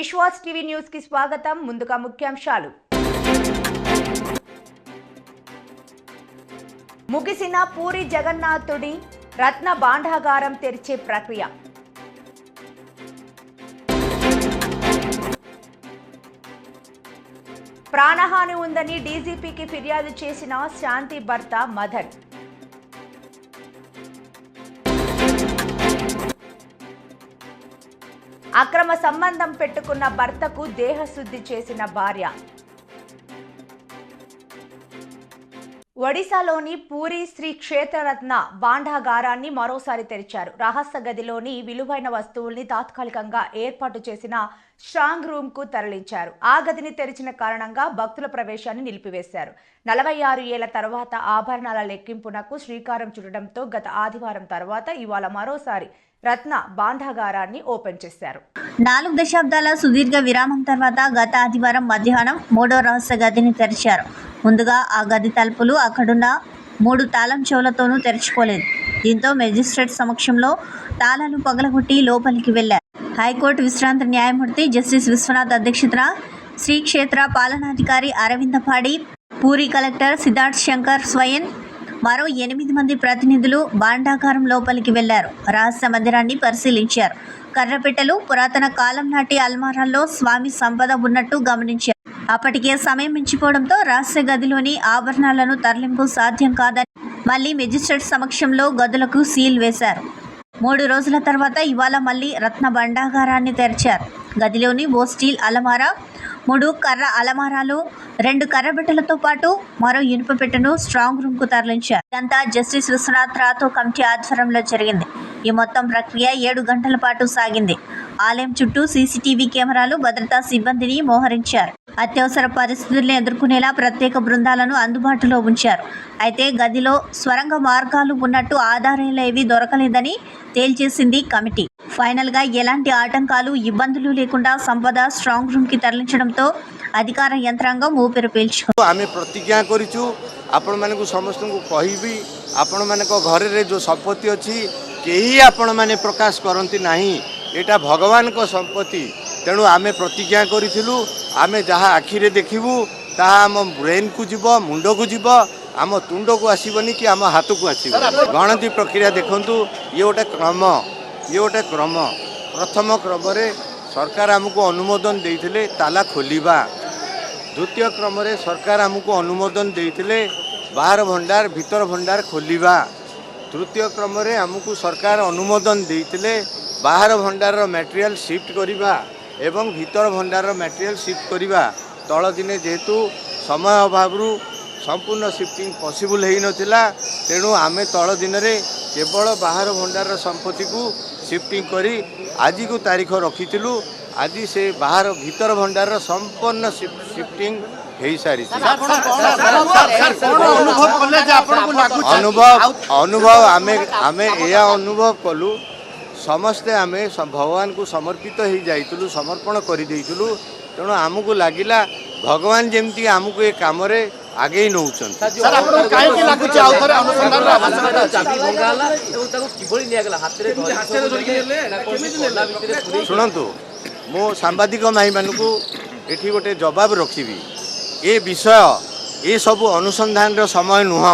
Vishwas TV news కి స్వాగతం. ముందుగా ముఖ్యాంశాలు. ముగిసిన పూరి జగన్నాథుడి రత్న భాండాగారం తెరిచే ప్రక్రియ. ప్రాణహాని ఉందని డీజీపీకి ఫిర్యాదు చేసిన శాంతి భర్త మదన్. అక్రమ సంబంధం పెట్టుకున్న భర్తకు దేహశుద్ధి చేసిన భార్య. ఒడిశాలోని పూరి శ్రీ క్షేత్రరత్న భాండాగారాన్ని మరోసారి తెరిచారు. రహస్య గదిలోని విలువైన వస్తువుల్ని తాత్కాలికంగా ఏర్పాటు చేసిన స్ట్రాంగ్ రూమ్ కు తరలించారు. ఆ గదిని తెరిచిన కారణంగా భక్తుల ప్రవేశాన్ని నిలిపివేశారు. 46 ఏళ్ల తర్వాత ఆభరణాల లెక్కింపునకు శ్రీకారం చుట్టడంతో గత ఆదివారం తర్వాత ఇవాళ మరోసారి రత్న భాండాగారాన్ని ఓపెన్ చేశారు. 4 దశాబ్దాల సుదీర్ఘ విరామం తర్వాత గత ఆదివారం మధ్యాహ్నం 3వ రహస్య గదిని తెరిచారు. ముందుగా ఆ గది తలుపులు అక్కడున్న 3 తాళం చెవులతోనూ తెరుచుకోలేదు. దీంతో మెజిస్ట్రేట్ సమక్షంలో తాళాలు పగలగొట్టి లోపలికి వెళ్లారు. హైకోర్టు విశ్రాంత న్యాయమూర్తి జస్టిస్ విశ్వనాథ్ అధ్యక్షతన శ్రీ క్షేత్ర పాలనాధికారి అరవిందపాడి, పూరి కలెక్టర్ సిద్ధార్థ్ శంకర్ స్వయన్, మరో 8 మంది ప్రతినిధులు భాండాగారం లోపలికి వెళ్లారు. రహస్య మందిరాన్ని పరిశీలించారు. కర్రపెట్టెలు, పురాతన కాలం నాటి అల్మారాల్లో స్వామి సంపద ఉన్నట్టు గమనించారు. అప్పటికే సమయం మించిపోవడంతో రహస్య గదిలోని ఆభరణాలను తరలింపు సాధ్యం కాదని మళ్లీ మెజిస్ట్రేట్ సమక్షంలో గదులకు సీల్ వేశారు. 3 రోజుల తర్వాత ఇవాళ మళ్లీ రత్న భాండాగారాన్ని తెరిచారు. గదిలోని ఓ స్టీల్ అలమారా, 3 కర్ర అలమారాలు, 2 కర్రబెట్టెలతో పాటు మరో ఇనుప పెట్టెను స్ట్రాంగ్ రూమ్ కు తరలించారు. ఇదంతా జస్టిస్ విశ్వనాథ్ రాథో కమిటీ ఆధ్వర్యంలో జరిగింది. ఈ మొత్తం ప్రక్రియ 7 గంటల పాటు సాగింది. ఆలయం చుట్టూ సీసీటీవీ కెమెరాలు, భద్రతా సిబ్బందిని మోహరించారు. అత్యవసర పరిస్థితులను ఎదుర్కొనేలా ప్రత్యేక బృందాలను అందుబాటులో ఉంచారు. అయితే గదిలో స్వరంగ మార్గాలు ఉన్నట్టు ఆధారాలేవీ దొరకలేదని తేల్చేసింది కమిటీ. ఫైనల్ గా ఎలాంటి ఆటంకాలు, ఇబ్బందులు లేకుండా సంపద స్ట్రాంగ్ రూమ్ కి తరలించడంతో అధికార యంత్రాంగం ఊపిరి పీల్చుకుంది. आमे प्रतिज्ञा करिछु आपण मानकु समस्त को कहिबी आपण मानक घर रे जो संपत्ति अछि केही आपण माने प्रकाश करंती नाही, एटा भगवान को संपत्ति। तेणु आमे प्रतिज्ञा करिथिलु आमे जहा आखि रे देखिबु ताहा आम ब्रेन को जीव, मुंड को जीव, आम तुंड को आसीबनी कि आम हाथ को आसीब। गणति प्रक्रिया देखंतु, ये गोटे क्रम, ये गोटे क्रम। प्रथम क्रम रे सरकार आमको अनुमोदन देइथिले ताला खोलिबा। द्वितीय क्रम रे सरकार आमको अनुमोदन देइथिले बाहर भंडार भीतर भंडार खोलिबा। तृतीय क्रम रे आमको सरकार अनुमोदन देइथिले बाहर भंडार मटेरियल शिफ्ट करिबा एवं भीतर भंडार मटेरियल शिफ्ट करिबा। तळ दिने जेहेतु समय अभाव संपूर्ण शिफ्टिंग पॉसिबल हेई नथिला, तेणु आमे तळ दिन रे केवल बाहर भंडार संपत्ति को शिफ्टिंग करी आज को तारीख रखिथिलु। आज से बाहर भीतर भंडार संपूर्ण शिफ्टिंग हो सारी। अनुभव आमे या अनुभव कलु समस्ते आमे भगवान को समर्पित हो जाइतलु, समर्पण कर देइतलु। तेणु आमको लगिला भगवान जेमती आमको ये काम रे आगे ही नौचन। शुणु मो सांबादिक भाई मान को एठी गोटे जवाब रखी। ये विषय ये सब अनुसंधान समय नुह,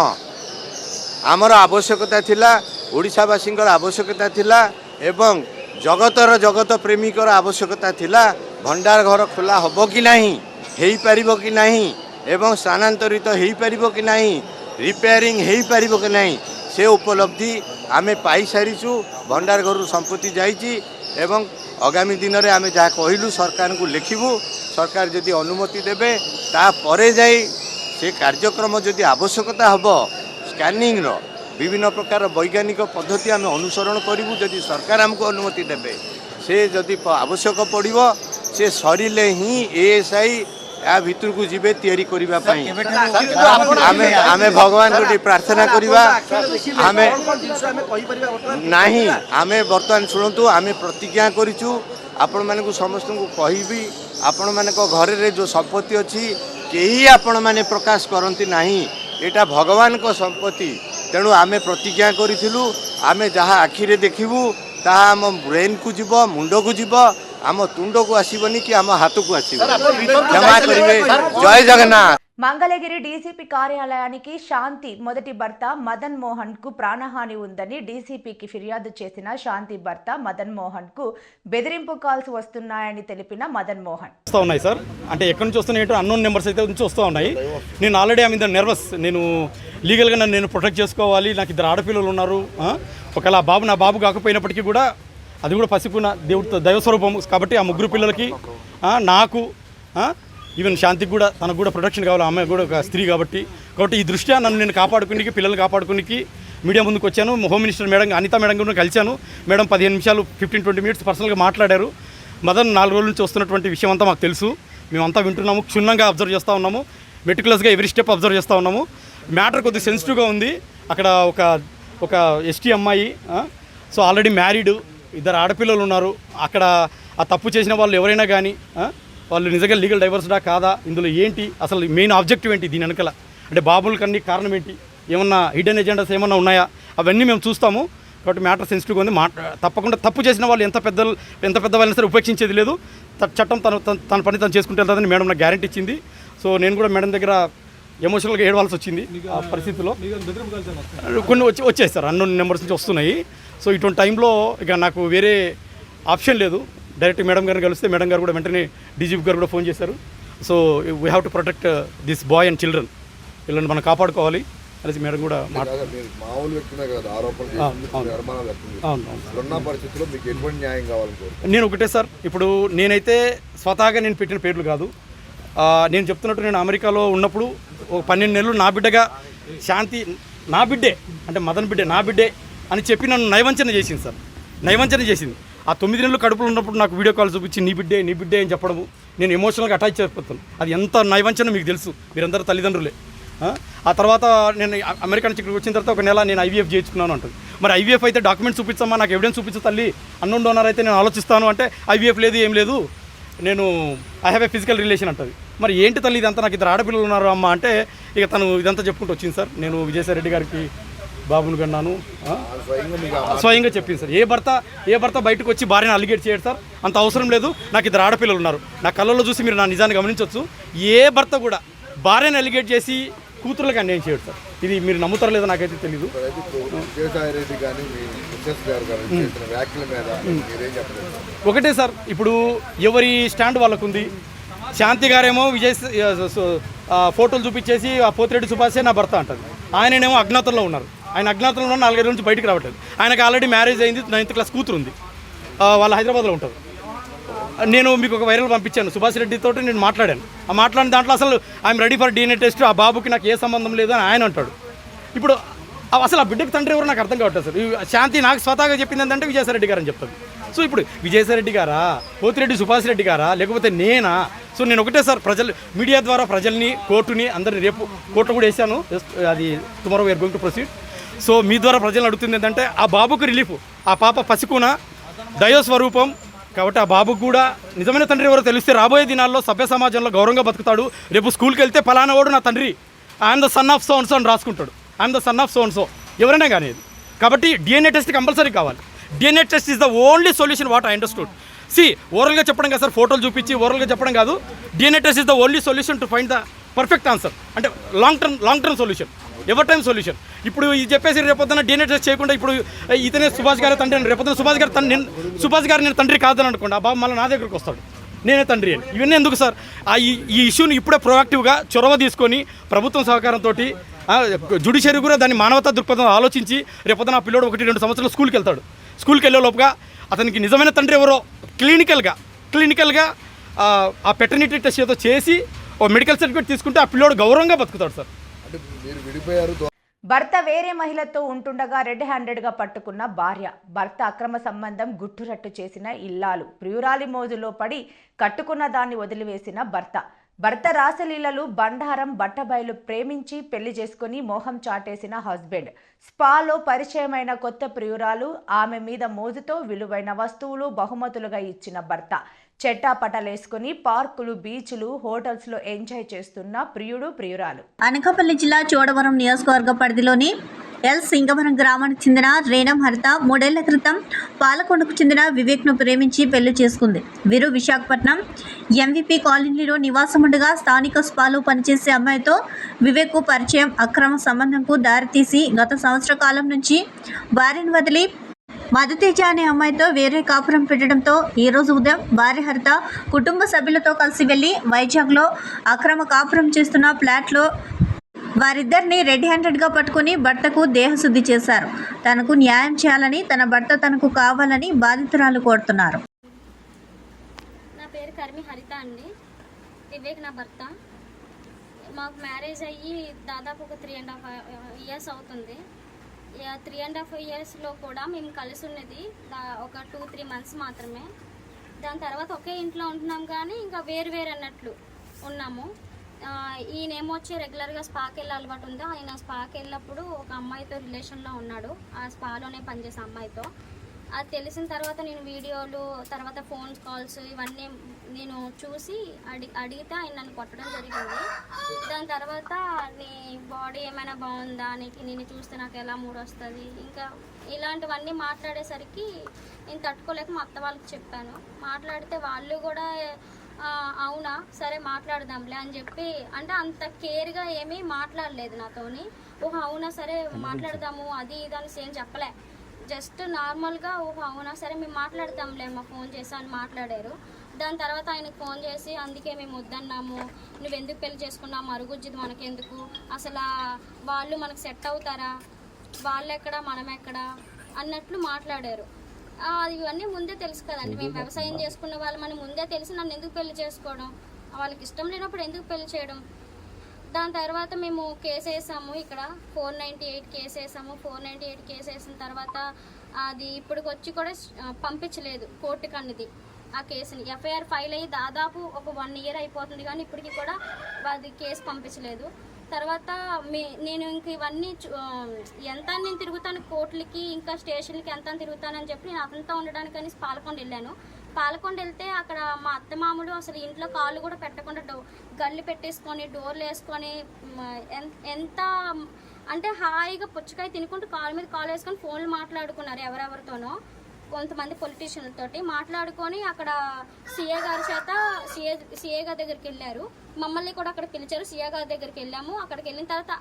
आमर आवश्यकता थिला, ओडिशावासी आवश्यकता थिला एवं जगत प्रेमिकर आवश्यकता थिला। भंडार घर खोला हबो कि नहीं, हेई परिबो कि नहीं, एवं स्थानांतरित हेई परिबो कि नहीं, रिपेयरिंग हेई परिबो कि नहीं, से उपलब्धि आमे पाई सारिछु। भंडार घर संपत्ति जाइछि एवं आगामी दिन में आमे जहाँ कहलु सरकार को लिखिबू। सरकार जदि अनुमति देबे ता परे जाई से कार्यक्रम जदि आवश्यकता हबो स्कैनिंग रो विभिन्न प्रकार वैज्ञानिक पद्धति आमे अनुसरण करिबू। जदि सरकार हमको अनुमति देबे से जदि आवश्यक पड़िबो से सरिले ही एएसआई या भितर को जीवे तैयारी करिबा पई आमे भगवान को प्रार्थना करिबा। आमे नाही आमे वर्तमान शुणु आमे प्रतिज्ञा करिछु आपण मानकु समस्त को कहिबी आपण मानक घर रे जो संपत्ति अछि केही आपण माने प्रकाश करंती नाही, एटा भगवान को संपत्ति। तेणु आमे प्रतिज्ञा करिथिलु आमे जहा आखि रे देखिबु ताहा आम ब्रेन को जीव, मुंड को जीव, आम तुंड को आसबनी कि आम हाथ को आस क्षमा करेंगे। जय जगन्नाथ। మంగళగిరి డీసీపీ కార్యాలయానికి శాంతి మొదటి భర్త మదన్ మోహన్ కు ప్రాణహాని ఉందని డీసీపీకి ఫిర్యాదు చేసిన శాంతి భర్త మదన్ మోహన్ కు బెదిరింపు కాల్స్ వస్తున్నాయని తెలిపిన మదన్ మోహన్ వస్తూ ఉన్నాయి సార్. అంటే ఎక్కడి నుంచి వస్తున్నాయి అన్నోన్ నెంబర్స్ అయితే నుంచి వస్తూ ఉన్నాయి. నేను ఆల్రెడీ ఆమె నర్వస్, నేను లీగల్గా నేను ప్రొటెక్ట్ చేసుకోవాలి, నాకు 2 ఆడపిల్లలు ఉన్నారు. ఒకవేళ బాబు నా బాబు కాకపోయినప్పటికీ కూడా అది కూడా పసిపున దేవుడితో దైవస్వరూపం కాబట్టి ఆ 3 పిల్లలకి నాకు ఈవెన్ శాంతికి కూడా తనకు కూడా ప్రొటెక్షన్ కావాలి. ఆమె కూడా ఒక స్త్రీ కాబట్టి ఈ దృష్ట్యా నన్ను నేను కాపాడుకునికి పిల్లల్ని కాపాడుకునికి మీడియా ముందుకు వచ్చాను. Home minister madam Anitha madam కూడా కలిశాను. మేడం 15 నిమిషాలు 15-20 మినిట్స్ పర్సనల్గా మాట్లాడారు. మదన్ 4 రోజుల నుంచి వస్తున్నటువంటి విషయం అంతా మాకు తెలుసు, మేమంతా వింటున్నాము, క్షుణ్ణంగా అబ్జర్వ్ చేస్తూ ఉన్నాము, మెటికులస్గా ఎవరి స్టెప్ అబ్జర్వ్ చేస్తూ ఉన్నాము. మ్యాటర్ కొద్దిగా సెన్సిటివ్గా ఉంది. అక్కడ ఒక ఎస్టీ అమ్మాయి, సో ఆల్రెడీ మ్యారీడ్, 2 ఆడపిల్లలు ఉన్నారు. అక్కడ ఆ తప్పు చేసిన వాళ్ళు ఎవరైనా కానీ వాళ్ళు నిజంగా లీగల్ డైవర్స్డా కాదా, ఇందులో ఏంటి అసలు మెయిన్ ఆబ్జెక్టివ్ ఏంటి, దీని వెనకాల అంటే బాబులకన్నీ కారణం ఏంటి, ఏమన్నా హిడెన్ ఎజెండాస్ ఏమన్నా ఉన్నాయా, అవన్నీ మేము చూస్తాము. కాబట్టి మ్యాటర్ సెన్సిటివ్గా ఉంది. తప్పకుండా తప్పు చేసిన వాళ్ళు ఎంత పెద్ద వాళ్ళని సరే ఉపేక్షించేది లేదు. చట్టం తన పని తను చేసుకుంటే వెళ్తుందని మేడం నాకు గ్యారెంటీ ఇచ్చింది. సో నేను కూడా మేడం దగ్గర ఎమోషనల్గా ఏడవాల్సి వచ్చింది ఆ పరిస్థితిలో. కొన్ని వచ్చేస్తారు, అన్నోన్ నెంబర్స్ నుంచి వస్తున్నాయి. సో ఇటువంటి టైంలో ఇక నాకు వేరే ఆప్షన్ లేదు. డైరెక్ట్ మేడం గారిని కలిస్తే మేడం గారు కూడా వెంటనే డీజీపీ గారు కూడా ఫోన్ చేశారు. So we have to protect this boy and children, వీళ్ళని మనం కాపాడుకోవాలి అనేసి మేడం కూడా నేను ఒకటే సార్, ఇప్పుడు నేనైతే స్వతహాగా నేను పెట్టిన పేర్లు కాదు. నేను చెప్తున్నట్టు నేను అమెరికాలో ఉన్నప్పుడు ఒక 12 నెలలు నా బిడ్డగా శాంతి నా బిడ్డే అంటే మదన్ బిడ్డే నా బిడ్డే అని చెప్పి నన్ను నయవంచన చేసింది సార్, నయవంచన చేసింది. ఆ 9 నెలలు కడుపులో ఉన్నప్పుడు నాకు వీడియో కాల్ చూపించి నీ బిడ్డే అని చెప్పడము, నేను ఎమోషనల్గా అటాచ్ అయిపోతాను. అది ఎంత నయవంచన మీకు తెలుసు, మీరందరూ తల్లిదండ్రులే. ఆ తర్వాత నేను అమెరికా నుంచి ఇక్కడికి వచ్చిన తర్వాత 1 నెల నేను ఐవీఎఫ్ చేయించుకున్నాను అంటుంది. మరి ఐవీఎఫ్ అయితే డాక్యుమెంట్స్ చూపించమ్మా, నాకు ఎవిడెన్స్ చూపించు తల్లి, అన్నోన్ డోనర్ అయితే నేను ఆలోచిస్తాను అంటే ఐవీఎఫ్ లేదు, ఏం లేదు, నేను I have a physical relation అంటుంది. మరి ఏంటి తల్లి ఇదంతా, నాకు 2 ఆడపిల్లలు ఉన్నారు అమ్మ అంటే ఇక తను ఇదంతా చెప్పుకుంటూ వచ్చింది సార్. నేను విజయసాయి రెడ్డి గారికి బాబును కన్నాను స్వయంగా చెప్పింది సార్. ఏ భర్త బయటకు వచ్చి భార్యను అలిగేట్ చేయడు సార్, అంత అవసరం లేదు. నాకు 2 ఆడపిల్లలు ఉన్నారు. నా కళ్ళల్లో చూసి మీరు నా నిజాన్ని గమనించవచ్చు. ఏ భర్త కూడా భార్యను అలిగేట్ చేసి కూతుర్లకు అన్యాయం చేయడు సార్. ఇది మీరు నమ్ముతారో లేదో నాకైతే తెలీదు. ఒకటే సార్, ఇప్పుడు ఎవరి స్టాండ్ వాళ్ళకు ఉంది. శాంతి గారేమో ఫోటోలు చూపించేసి ఆ పోతిరెడ్డి సుభాషే నా భర్త అంటారు. ఆయననేమో అజ్ఞాతంలో ఉన్నారు. ఆయన అజ్ఞాతంలో ఉన్న 4 నుంచి బయటికి రావట్లేదు. ఆయనకు ఆల్రెడీ మ్యారేజ్ అయింది, 9th క్లాస్ కూతురు ఉంది, వాళ్ళు హైదరాబాద్లో ఉంటారు. నేను మీకు ఒక వైరల్ పంపించాను, సుభాష్ రెడ్డితో నేను మాట్లాడాను. ఆ మాట్లాడిన దాంట్లో అసలు I'm ready for DNA test, ఆ బాబుకి నాకు ఏ సంబంధం లేదు అని ఆయన అంటాడు. ఇప్పుడు అసలు ఆ బిడ్డకి తండ్రి ఎవరు నాకు అర్థం కావట్లేదు సార్. శాంతి నాకు స్వతహాగా చెప్పింది ఏంటంటే విజయసాయి రెడ్డి గారు అని చెప్తుంది. సో ఇప్పుడు విజయసాయి రెడ్డి గారా, పోతిరెడ్డి సుభాష్ రెడ్డి గారా, లేకపోతే నేనా? సో నేను ఒకటే సార్, మీడియా ద్వారా ప్రజల్ని, కోర్టుని, అందరినీ రేపు కోర్టు కూడా వేసాను, అది tomorrow we're going to proceed. So మీ ద్వారా ప్రజలను అడుగుతుంది ఏంటంటే ఆ బాబుకు రిలీఫ్, ఆ పాప పసికున దైవస్వరూపం కాబట్టి ఆ బాబుకు కూడా నిజమైన తండ్రి ఎవరో తెలిస్తే రాబోయే దినాల్లో సభ్య సమాజంలో గౌరవంగా బతుకుతాడు. రేపు స్కూల్కి వెళ్తే ఫలానా వాడు నా తండ్రి, I'm the son of so and so అని రాసుకుంటాడు. I'm the son of so and so ఎవరైనా కానీ. కాబట్టి DNA టెస్ట్ కంపల్సరీ కావాలి. DNA test is the only solution what I understood. ఓరల్గా చెప్పడం కాదు సార్, ఫోటోలు చూపించి ఓరల్గా చెప్పడం కాదు. DNA test is the only solution to find the perfect answer, అంటే long term solution, ever time solution. ఇప్పుడు ఇది చెప్పేసి రేపొద్దున DNA టెస్ట్ చేయకుండా ఇప్పుడు ఇతనే సుభాష్ గారి తండ్రి అని, రేపొద్దున సుభాష్ గారు నేను తండ్రి కాదని అనుకోండి, ఆ బాబు మళ్ళీ నా దగ్గరకు వస్తాడు, నేనే తండ్రి అని. ఇవన్నీ ఎందుకు సార్? ఈ ఇష్యూని ఇప్పుడే ప్రొయాక్టివ్గా చొరవ తీసుకొని ప్రభుత్వం సహకారంతో జ్యుడిషియరీ కూడా దాన్ని మానవతా దృక్పథం ఆలోచించి రేపొద్దున ఆ పిల్లోడు 1-2 సంవత్సరాలు స్కూల్కి వెళ్తాడు. స్కూల్కి వెళ్ళే లోపుగా అతనికి నిజమైన తండ్రి ఎవరో క్లినికల్గా ఆ పెటర్నిటీ టెస్ట్ ఏదో చేసి ఓ మెడికల్ సర్టిఫికేట్ తీసుకుంటే ఆ పిల్లోడు గౌరవంగా బతుకుతాడు సార్. భర్త వేరే మహిళతో ఉంటుండగా రెడ్ హ్యాండెడ్గా పట్టుకున్న భార్య, భర్త అక్రమ సంబంధం గుట్టురట్టు చేసిన ఇల్లాలు, ప్రియురాలి మోజులో పడి కట్టుకున్న దాన్ని వదిలివేసిన భర్త రాసలీలలు, బండారం, బట్టబయలు ప్రేమించి పెళ్లి చేసుకుని మోహం చాటేసిన హస్బెండ్, స్పాలో పరిచయమైన కొత్త ప్రియురాలు, ఆమె మీద మోజుతో విలువైన వస్తువులు బహుమతులుగా ఇచ్చిన భర్త, చెట్టాపటలేసుకుని పార్కులు, బీచ్లు, హోటల్స్ లో ఎంజాయ్ చేస్తున్న ప్రియురాలు. అనకాపల్లి జిల్లా చోడవరం నియోజకవర్గ పరిధిలోని ఎల్ సింగవరం గ్రామానికి చెందిన రేణం హరిత 3 ఏళ్ల క్రితం పాలకొండకు చెందిన వివేక్ను ప్రేమించి పెళ్లి చేసుకుంది. వీరు విశాఖపట్నం ఎంవిపి కాలనీలో నివాసం ఉండగా స్థానిక స్పాలో పనిచేసే అమ్మాయితో వివేక్కు పరిచయం అక్రమ సంబంధంకు దారితీసి గత సంవత్సర కాలం నుంచి భార్యను వదిలి మధుతేజ అనే అమ్మాయితో వేరే కాపురం పెట్టడంతో ఈరోజు ఉదయం భార్య హరిత కుటుంబ సభ్యులతో కలిసి వెళ్లి వైజాగ్లో అక్రమ కాపురం చేస్తున్న ఫ్లాట్లో వారిద్దరిని రెడ్ హ్యాండెడ్గా పట్టుకుని భర్తకు దేహశుద్ధి చేశారు. తనకు న్యాయం చేయాలని, తన భర్త తనకు కావాలని బాధితురాలు కోరుతున్నారు. నా పేరు కర్మి హరిత అండి. వివేక్ నా భర్త. మాకు మ్యారేజ్ అయ్యి దాదాపు ఒక 3.5 years అవుతుంది. 3.5 yearsలో కూడా మేము కలిసి ఉన్నది ఒక 2-3 months మాత్రమే. దాని తర్వాత ఒకే ఇంట్లో ఉంటున్నాం కానీ ఇంకా వేరు అన్నట్లు ఉన్నాము. ఈయనేమో వచ్చి రెగ్యులర్గా స్పాకి వెళ్ళే అలవాటు ఉంది. ఆయన స్పాకి వెళ్ళినప్పుడు ఒక అమ్మాయితో రిలేషన్లో ఉన్నాడు, ఆ స్పాలోనే పనిచేసే అమ్మాయితో. అది తెలిసిన తర్వాత నేను వీడియోలు, తర్వాత ఫోన్ కాల్స్ ఇవన్నీ నేను చూసి అడిగితే ఆయన నన్ను కొట్టడం జరిగింది. దాని తర్వాత నీ బాడీ ఏమైనా బాగుందా, నేను చూస్తే నాకు ఎలా మూడ్ వస్తుంది, ఇంకా ఇలాంటివన్నీ మాట్లాడేసరికి నేను తట్టుకోలేక మా అత్త వాళ్ళకి చెప్పాను. మాట్లాడితే వాళ్ళు కూడా అవునా సరే మాట్లాడదాంలే అని చెప్పి, అంటే అంత కేర్గా ఏమీ మాట్లాడలేదు నాతోని. ఓహో అవునా సరే మాట్లాడదాము అది ఇది అని ఏం చెప్పలే. జస్ట్ నార్మల్గా ఓహో అవునా సరే మేము మాట్లాడతాంలే మా ఫోన్ చేసి అని మాట్లాడారు. దాని తర్వాత ఆయనకు ఫోన్ చేసి అందుకే మేము వద్దన్నాము, నువ్వెందుకు పెళ్లి చేసుకున్నావు, మరుగుజ్జిది మనకెందుకు, అసలు వాళ్ళు మనకు సెట్ అవుతారా, వాళ్ళు ఎక్కడ మనం ఎక్కడ అన్నట్లు మాట్లాడారు. ఇవన్నీ ముందే తెలుసు కదండి, మేము వ్యవసాయం చేసుకున్న వాళ్ళు మనం ముందే తెలిసి నన్ను ఎందుకు పెళ్లి చేసుకోవడం, వాళ్ళకి ఇష్టం లేనప్పుడు ఎందుకు పెళ్లి చేయడం. దాని తర్వాత మేము కేసు వేసాము, ఇక్కడ 498 కేసు వేసాము. 498 కేసు వేసిన తర్వాత అది ఇప్పటికి వచ్చి కూడా పంపించలేదు కోర్టుకు అన్నది. ఆ కేసుని ఎఫ్ఐఆర్ ఫైల్ అయ్యి దాదాపు ఒక 1 year అయిపోతుంది కానీ ఇప్పటికీ కూడా అది కేసు పంపించలేదు. తర్వాత నేను ఇంక ఇవన్నీ ఎంత నేను తిరుగుతాను కోర్టులకి ఇంకా స్టేషన్లకి ఎంత తిరుగుతానని చెప్పి నేను అతనితో ఉండడానికని పాలకొండ వెళ్ళాను. పాలకొండ వెళ్తే అక్కడ మా అత్తమామలు అసలు ఇంట్లో కాళ్ళు కూడా పెట్టకుండా గల్లి పెట్టేసుకొని డోర్లు వేసుకొని ఎంత అంటే హాయిగా పుచ్చకాయ తినుకుంటూ కాళ్ళ మీద కాలు వేసుకొని ఫోన్లు మాట్లాడుకున్నారు ఎవరెవరితోనో. కొంతమంది పొలిటీషియన్లతోటి మాట్లాడుకొని అక్కడ సీఏ గారి చేత సీఏ గారి దగ్గరికి వెళ్ళారు. మమ్మల్ని కూడా అక్కడ పిలిచారు. సీఏ గారి దగ్గరికి వెళ్ళాము. అక్కడికి వెళ్ళిన తర్వాత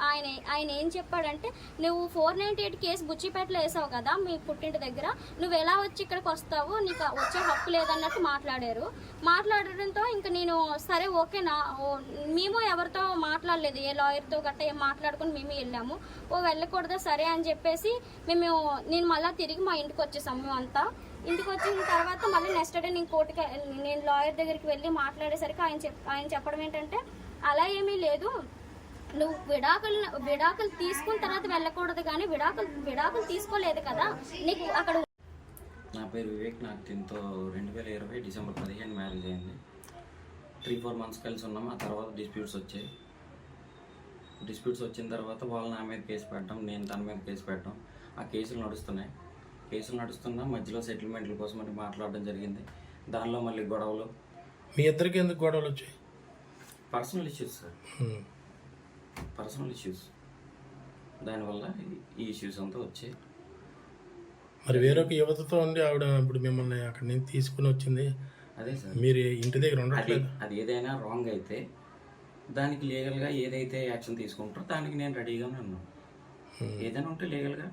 ఆయన ఏం చెప్పాడంటే, నువ్వు 498 కేసు బుచ్చిపేటలో వేసావు కదా మీ పుట్టింటి దగ్గర, నువ్వు ఎలా వచ్చి ఇక్కడికి వస్తావు, నీకు వచ్చే హక్కు లేదన్నట్టు మాట్లాడారు. మాట్లాడడంతో ఇంకా నేను సరే ఓకేనా, మేము ఎవరితో మాట్లాడలేదు, ఏ లాయర్తో గట్రా ఏం మాట్లాడుకుని మేము వెళ్ళాము. వెళ్ళకూడదా సరే అని చెప్పేసి నేను మళ్ళీ తిరిగి మా ఇంటికి వచ్చేసాము. మేము అంతా ఇంటికి వచ్చిన తర్వాత మళ్ళీ నెక్స్ట్ డే నేను లాయర్ దగ్గరికి వెళ్ళి మాట్లాడేసరికి ఆయన చెప్పడం ఏంటంటే, అలా ఏమీ లేదు, నువ్వు విడాకులు తీసుకున్న తర్వాత వెళ్ళకూడదు కానీ విడాకులు తీసుకోలేదు కదా నీకు అక్కడ. నా పేరు వివేక్. నాకు దీంతో 2020 డిసెంబర్ 15 మ్యారేజ్ అయింది. 3-4 months కలిసి ఉన్నాం. ఆ తర్వాత డిస్ప్యూట్స్ వచ్చాయి. డిస్ప్యూట్స్ వచ్చిన తర్వాత వాళ్ళు నా మీద కేసు పెట్టడం, నేను తన మీద కేసు పెట్టడం. ఆ కేసులు నడుస్తున్నా మధ్యలో సెటిల్మెంట్ల కోసం అని మాట్లాడడం జరిగింది. దానిలో మళ్ళీ గొడవలు. మీ ఇద్దరికి ఎందుకు గొడవలు వచ్చాయి? Personal issues sir, personal issues. దానివల్ల ఈ ఇష్యూస్ అంతా వచ్చాయి. మరి వేరొక యువతతో ఉండి ఆవిడ ఇప్పుడు మిమ్మల్ని అక్కడి నుంచి తీసుకుని వచ్చింది. అదే సార్, మీరు ఇంటి దగ్గర ఉండట్లేదు. అది ఏదైనా రాంగ్ అయితే దానికి లీగల్గా ఏదైతే యాక్షన్ తీసుకుంటారో దానికి నేను రెడీగానే ఉన్నాను. ఏదైనా ఉంటే లీగల్గా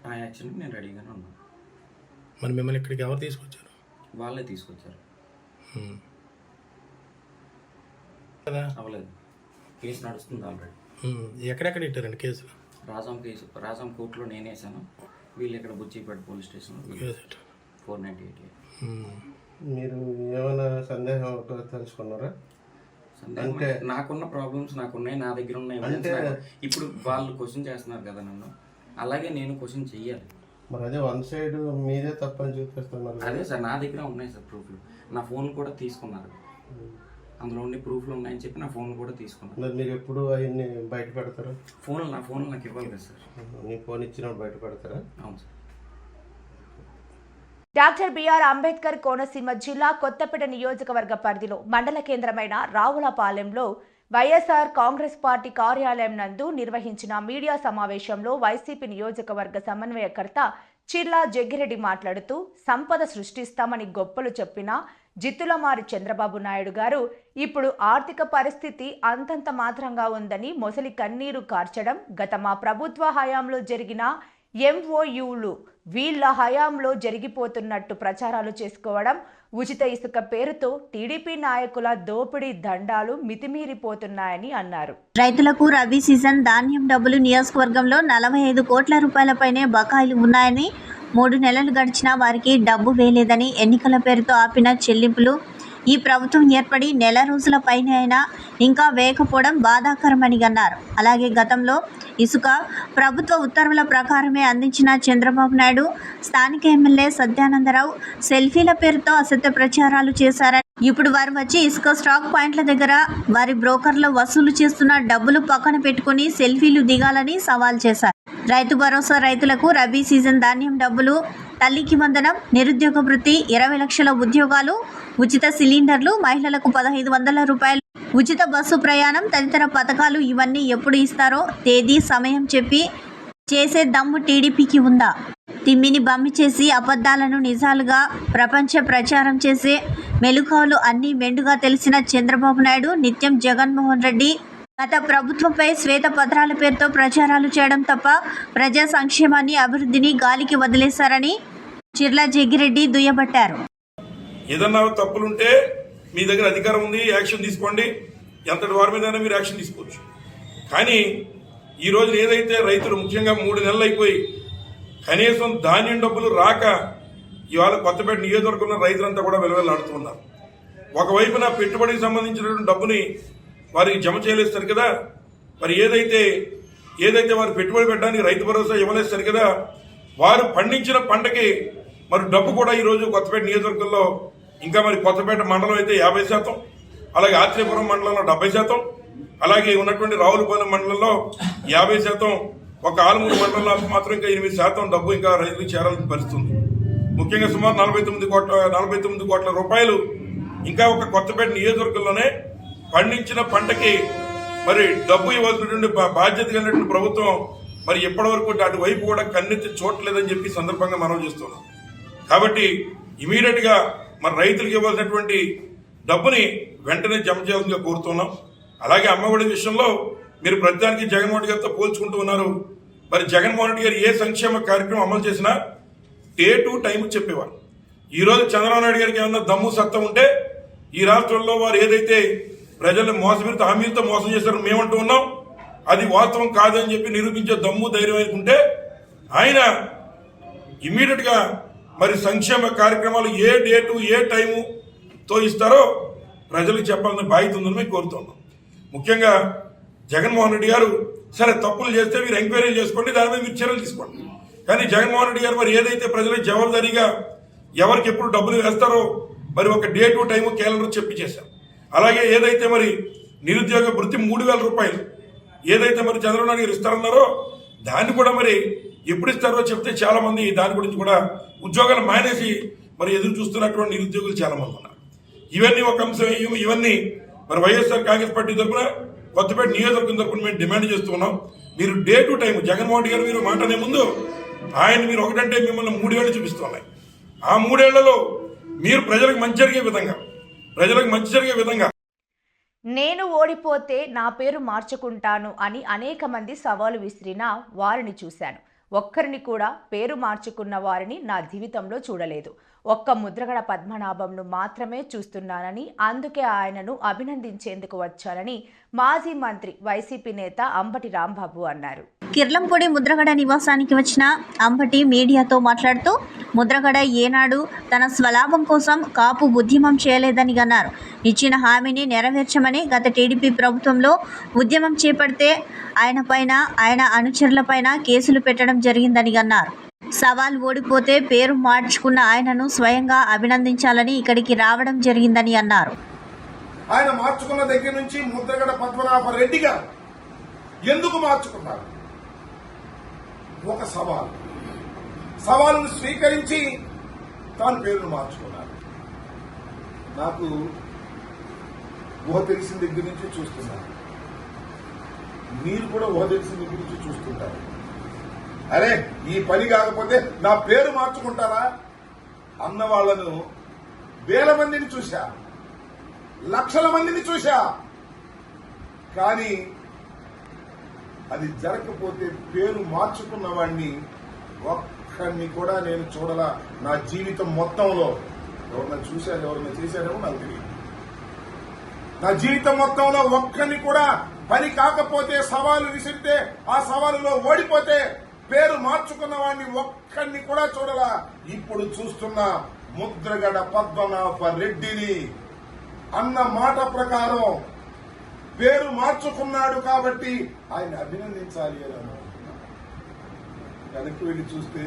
ఆ యాక్షన్కి నేను రెడీగానే ఉన్నాను. మరి మిమ్మల్ని ఇక్కడికి ఎవరు తీసుకొచ్చారు? వాళ్ళే తీసుకొచ్చారు. అవ్వలేదు, కేసు నడుస్తుంది ఆల్రెడీ. ఎక్కడెక్కడ ఇట్టారండి కేసులు? రాజాం కోర్టులో నేను వేసాను, వీళ్ళు ఇక్కడ బుచ్చిపేట పోలీస్ స్టేషన్లో 498. మీరు ఏమైనా సందేహం తెలుసుకున్నారా? అంటే నాకున్న ప్రాబ్లమ్స్ నాకున్నాయి, నా దగ్గర ఉన్నాయి. అంటే ఇప్పుడు వాళ్ళు క్వశ్చన్ చేస్తున్నారు కదా నన్ను, అలాగే నేను క్వశ్చన్ చెయ్యాలి. మరి అదే వన్ సైడ్ మీదే తప్పని చూపిస్తున్నారు. అదే సార్, నా దగ్గర ఉన్నాయి సార్ ప్రూఫ్లు. నా ఫోన్ కూడా తీసుకున్నారు, అందులో ఉండి ప్రూఫ్లు ఉన్నాయని చెప్పి నా ఫోన్ కూడా తీసుకున్నారు. మరి మీరు ఎప్పుడు అవన్నీ బయట పెడతారా? నా ఫోన్ నాకు ఇవ్వాలి కదా సార్. మీ ఫోన్ ఇచ్చినప్పుడు బయట పెడతారా? అవును సార్. డాక్టర్ బిఆర్ అంబేద్కర్ కోనసీమ జిల్లా కొత్తపేట నియోజకవర్గ పరిధిలో మండల కేంద్రమైన రావులపాలెంలో వైఎస్ఆర్ కాంగ్రెస్ పార్టీ కార్యాలయం నందు నిర్వహించిన మీడియా సమావేశంలో వైసీపీ నియోజకవర్గ సమన్వయకర్త చిర్లా జగ్గిరెడ్డి మాట్లాడుతూ సంపద సృష్టిస్తామని గొప్పలు చెప్పిన జిత్తులమారి చంద్రబాబు నాయుడు గారు ఇప్పుడు ఆర్థిక పరిస్థితి అంతంత మాత్రంగా ఉందని మొసలి కన్నీరు కార్చడం, గత మా ప్రభుత్వ హయాంలో జరిగిన ఎంఓయూలు వీళ్ల హయాంలో జరిగిపోతున్నట్టు ప్రచారాలు చేసుకోవడం, ఉచిత ఇసుక పేరుతో టీడీపీ నాయకుల దోపిడీ దండాలు మితిమీరిపోతున్నాయని అన్నారు. రైతులకు రబీ సీజన్ ధాన్యం డబ్బులు నియోజకవర్గంలో 45 కోట్ల రూపాయలపైనే బకాయిలు ఉన్నాయని, 3 నెలలు గడిచినా వారికి డబ్బు వేయలేదని, ఎన్నికల పేరుతో ఆపిన చెల్లింపులు ఈ ప్రభుత్వం ఏర్పడి నెల రోజుల పైన అయినా ఇంకా వేయకపోవడం బాధాకరమని అన్నారు. అలాగే గతంలో ఇసుక ప్రభుత్వ ఉత్తర్వుల ప్రకారమే అందించిన చంద్రబాబు నాయుడు స్థానిక ఎమ్మెల్యే సత్యానందరావు సెల్ఫీల పేరుతో అసత్య ప్రచారాలు చేశారని, ఇప్పుడు వారు వచ్చి ఇసుక స్టాక్ పాయింట్ల దగ్గర వారి బ్రోకర్లు వసూలు చేస్తున్న డబ్బులు పక్కన పెట్టుకుని సెల్ఫీలు దిగాలని సవాల్ చేశారు. రైతు భరోసా రైతులకు రబీ సీజన్ ధాన్యం డబ్బులు, తల్లికి వందనం, నిరుద్యోగ వృత్తి, 20 లక్షల ఉద్యోగాలు, ఉచిత సిలిండర్లు, మహిళలకు 1500 రూపాయలు, ఉచిత బస్సు ప్రయాణం తదితర పథకాలు ఇవన్నీ ఎప్పుడు ఇస్తారో తేదీ సమయం చెప్పి చేసే దమ్ము టీడీపీకి ఉందా? తిమ్మిని బమ్మి చేసి అబద్ధాలను నిజాలుగా ప్రపంచ ప్రచారం చేసే మెలుకావులు అన్నీ మెండుగా తెలిసిన చంద్రబాబు నాయుడు నిత్యం జగన్మోహన్ రెడ్డి గత ప్రభుత్వంపై శ్వేత పత్రాల పేరుతో ప్రచారాలు చేయడం తప్ప ప్రజా సంక్షేమాన్ని, అభివృద్ధిని గాలికి వదిలేశారని చిర్లా జగ్గిరెడ్డి దుయ్యబట్టారు. ఏదన్నా తప్పులుంటే మీ దగ్గర అధికారం ఉంది, యాక్షన్ తీసుకోండి. ఎంతటి వారి మీద మీరు యాక్షన్ తీసుకోవచ్చు. కానీ ఈ రోజు ఏదైతే రైతులు ముఖ్యంగా 3 నెలలు అయిపోయి కనీసం ధాన్యం డబ్బులు రాక ఇవాళ కొత్తపేట నియోజకవర్గంలో రైతులంతా కూడా వెలువెల్లాడుతున్నారు. ఒకవైపున పెట్టుబడికి సంబంధించినటువంటి డబ్బుని వారికి జమ చేయలేస్తారు కదా, మరి ఏదైతే వారు పెట్టుబడి పెట్టడానికి రైతు భరోసా ఇవ్వలేస్తారు కదా, వారు పండించిన పంటకి మరి డబ్బు కూడా ఈరోజు కొత్తపేట నియోజకవర్గంలో ఇంకా మరి కొత్తపేట మండలం అయితే 50%, అలాగే ఆత్రేయపురం మండలంలో 70%, అలాగే ఉన్నటువంటి రావులపాలెం మండలంలో 50%, ఒక ఆలమూరు మండలంలో మాత్రం ఇంకా 8% డబ్బు ఇంకా రైతులకు చేరాలని పరిస్థితుంది. ముఖ్యంగా సుమారు 49 కోట్ల రూపాయలు ఇంకా ఒక కొత్తపేట నియోజకవర్గంలోనే పండించిన పంటకి మరి డబ్బు ఇవ్వాల్సినటువంటి బాధ్యత కలిగినటువంటి ప్రభుత్వం మరి ఎప్పటి వరకు అటువైపు కూడా కన్నెత్తి చూడలేదని చెప్పి సందర్భంగా మనం చేస్తున్నాం. కాబట్టి ఇమీడియట్ గా మరి రైతులకు ఇవ్వాల్సినటువంటి డబ్బుని వెంటనే జమ చేయాలని కోరుతున్నాం. అలాగే అమ్మఒడి విషయంలో మీరు ప్రతిదానికి జగన్మోహన్ రెడ్డి గారితో పోల్చుకుంటూ ఉన్నారు. మరి జగన్మోహన్ రెడ్డి గారు ఏ సంక్షేమ కార్యక్రమం అమలు చేసినా డే టు టైం చెప్పేవారు. ఈ రోజు చంద్రబాబు నాయుడు గారికి ఏమన్నా దమ్ము సత్తా ఉంటే ఈ రాష్ట్రంలో వారు ఏదైతే ప్రజల్ని మోసపీరిత హామీలతో మోసం చేశారో మేమంటూ ఉన్నాం, అది వాస్తవం కాదని చెప్పి నిరూపించే దమ్ము ధైర్యం అనుకుంటే ఆయన ఇమీడియట్ గా మరి సంక్షేమ కార్యక్రమాలు ఏ డేటు ఏ టైముతో ఇస్తారో ప్రజలకు చెప్పాలని బాధ్యత ఉందని మేము కోరుతున్నాం. ముఖ్యంగా జగన్మోహన్ రెడ్డి గారు సరే తప్పులు చేస్తే మీరు ఎంక్వైరీ చేసుకోండి, దాని మీద మీరు చర్యలు తీసుకోండి. కానీ జగన్మోహన్ రెడ్డి గారు మరి ఏదైతే ప్రజలకు జవాబుదారీగా ఎవరికి ఎప్పుడు డబ్బులు వేస్తారో మరి ఒక డే టు టైము క్యాలెండర్ చెప్పి చేశారు. అలాగే ఏదైతే మరి నిరుద్యోగ వృత్తి 3000 రూపాయలు ఏదైతే మరి చంద్రబాబు నాయుడు గారు ఇస్తారన్నారో దాన్ని కూడా మరి ఎప్పుడు ఇస్తారో చెప్తే చాలా మంది దాని గురించి కూడా ఉద్యోగాలు మానేసి మరి ఎదురు చూస్తున్నటువంటి నిరుద్యోగులు చాలా మంది ఉన్నారు. ఇవన్నీ ఒక అంశం. ఇవన్నీ మరి వైఎస్ఆర్ కాంగ్రెస్ పార్టీ తరఫున కొత్తపేట నియోజకవర్గం తరఫున మేము డిమాండ్ చేస్తున్నాం. మీరు day to time Jaganmohan Reddy గారు మీరు మాటనే ముందు ఆయన మీరు ఒకటంటే మిమ్మల్ని 3 ఏళ్ళు చూపిస్తున్నాయి. ఆ 3 ఏళ్లలో మీరు ప్రజలకు మంచి జరిగే విధంగా నేను ఓడిపోతే నా పేరు మార్చుకుంటాను అని అనేక మంది సవాలు విసిరినా వారిని చూశాను. ఒక్కరిని కూడా పేరు మార్చుకున్న వారిని నా జీవితంలో చూడలేదు. ఒక్క ముద్రగడ పద్మనాభంను మాత్రమే చూస్తున్నానని, అందుకే ఆయనను అభినందించేందుకు వచ్చానని మాజీ మంత్రి వైసీపీ నేత అంబటి రాంబాబు అన్నారు. కిర్లంపూడి ముద్రగడ నివాసానికి వచ్చిన అంబటి మీడియాతో మాట్లాడుతూ ముద్రగడ ఏనాడు తన స్వలాభం కోసం కాపు ఉద్యమం చేయలేదని అన్నారు. ఇచ్చిన హామీని నెరవేర్చమని గత టీడీపీ ప్రభుత్వంలో ఉద్యమం చేపడితే ఆయన అనుచరులపైన కేసులు పెట్టడం జరిగిందని అన్నారు. సవాల్ ఓడిపోతే పేరు మార్చుకున్న ఆయనను స్వయంగా అభినందించాలని ఇక్కడికి రావడం జరిగిందని అన్నారు. ఆయన మార్చుకున్న దగ్గర నుంచి ముద్రగడ పద్మనాభ రెడ్డి గారు ఎందుకు మార్చుకున్నారు? ఒక సవాలును స్వీకరించి తాను పేరును మార్చుకున్నారు. నాకు ఊహ తెలిసిన దగ్గర నుంచి చూస్తున్నాను. మీరు కూడా ఊహ తెలిసిన దగ్గర నుంచి చూస్తుంటారు. అరే ఈ పని కాకపోతే నా పేరు మార్చుకుంటారా అన్న వాళ్ళను వేల మందిని చూశా, లక్షల మందిని చూశా. కానీ అది జరగకపోతే పేరు మార్చుకున్న వాడిని ఒక్కడిని కూడా నేను చూడలా నా జీవితం మొత్తంలో. ఎవరన్నా చూశారు, ఎవరన్నా చేశారేమో నాకు తెలియదు. నా జీవితం మొత్తంలో ఒక్కడిని కూడా పని కాకపోతే సవాలు విసిరితే ఆ సవాలులో ఓడిపోతే పేరు మార్చుకున్న వాడిని ఒక్కడిని కూడా చూడలా. ఇప్పుడు చూస్తున్న ముద్రగడ పద్మనాభ రెడ్డిని అన్న మాట ప్రకారం పేరు మార్చుకున్నాడు కాబట్టి ఆయన అభినందించాలి అని అనుకుంటున్నాను. వెనక్కి వెళ్లి చూస్తే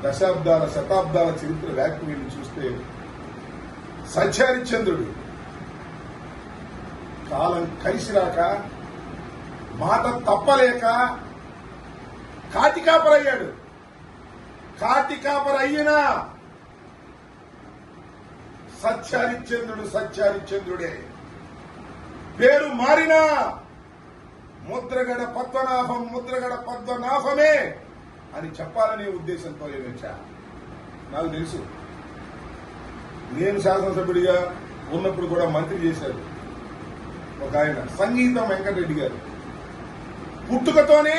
దశాబ్దాల శతాబ్దాల చరిత్ర వెనక్కి వెళ్లి చూస్తే సత్యహరిశ్చంద్రుడు కాలం కలిసిరాక మాట తప్పలేక కాటికాపరయ్యాడు. కాటికాపరయ్యినా సత్యహరిశ్చంద్రుడు సత్యహరిశ్చంద్రుడే. పేరు మారినా ముద్రగడ పద్మనాభం ముద్రగడ పద్మనాభమే అని చెప్పాలనే ఉద్దేశంతో వచ్చా. నాకు తెలుసు, నేను శాసనసభ్యుడిగా ఉన్నప్పుడు కూడా మంత్రి చేశారు ఒక ఆయన, సంగీతం వెంకటరెడ్డి గారు. పుట్టుకతోనే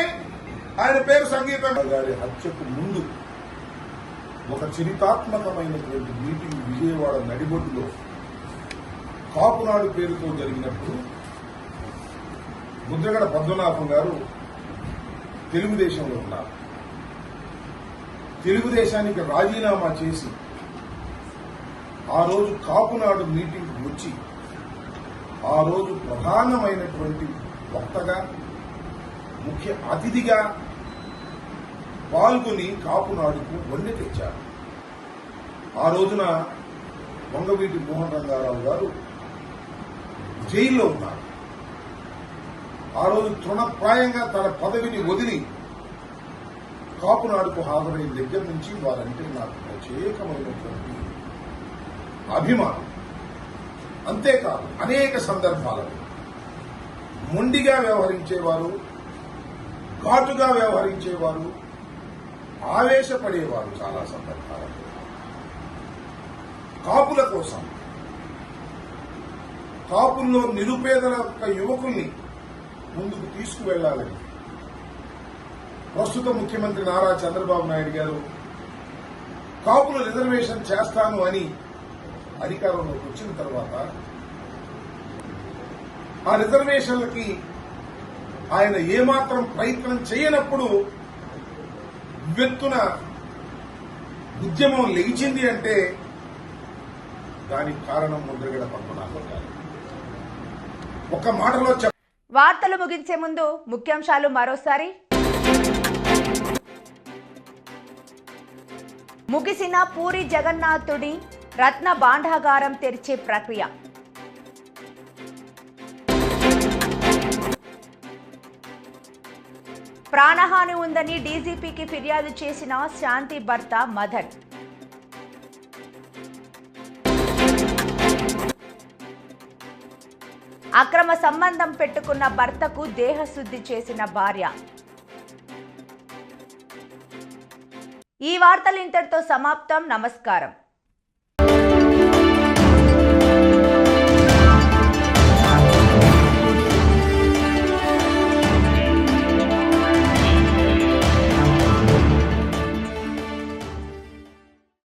ఆయన పేరు సంగీతం గారి హత్యకు ముందు ఒక చరితాత్మకమైనటువంటి మీటింగ్ విజయవాడ నడిబొడ్డులో కాపునాడు పేరుతో జరిగినప్పుడు ముద్రగడ పద్మనాభం గారు తెలుగుదేశంలో ఉన్నారు. తెలుగుదేశానికి రాజీనామా చేసి ఆ రోజు కాపునాడు మీటింగ్ వచ్చి ఆ రోజు ప్రధానమైనటువంటి వక్తగా ముఖ్య అతిథిగా పాల్గొని కాపునాడుకు వండి తెచ్చారు. ఆ రోజున వంగవీటి మోహన్ రంగారావు గారు జైల్లో ఉన్నారు. ఆ రోజు తృణప్రాయంగా తన పదవిని వదిలి కాపునాడుకు హాజరైన దగ్గర నుంచి వారంటే నాకు ప్రత్యేకమైనటువంటి అభిమానం. అంతేకాదు అనేక సందర్భాలలో మొండిగా వ్యవహరించేవారు, ఘాటుగా వ్యవహరించేవారు, ఆవేశపడేవారు. చాలా సందర్భాలలో కాపుల కోసం, కాపుల్లో నిరుపేదల యొక్క యువకుల్ని ముందుకు తీసుకువెళ్లాలని ప్రస్తుత ముఖ్యమంత్రి నారా చంద్రబాబు నాయుడు గారు కాపుల రిజర్వేషన్ చేస్తాను అని అధికారంలోకి వచ్చిన తర్వాత ఆ రిజర్వేషన్లకి ఆయన ఏమాత్రం ప్రయత్నం చేయనప్పుడు ఉవ్వెత్తున ఉద్యమం లేచింది అంటే దానికి కారణం ముద్రగడ పద్మనాభం గారు. ఒక మాటలో వార్తలు ముగించే ముందు ముఖ్యాంశాలు మరోసారి. ముగిసిన పూరి జగన్నాథుడి రత్న భాండాగారం తెరిచే ప్రక్రియ. ప్రాణహాని ఉందని డీజీపీకి ఫిర్యాదు చేసిన శాంతి భర్త మదన్. అక్రమ సంబంధం పెట్టుకున్న భర్తకు దేహశుద్ధి చేసిన భార్య. ఈ వార్తలు ఇంతటితో సమాప్తం. నమస్కారం.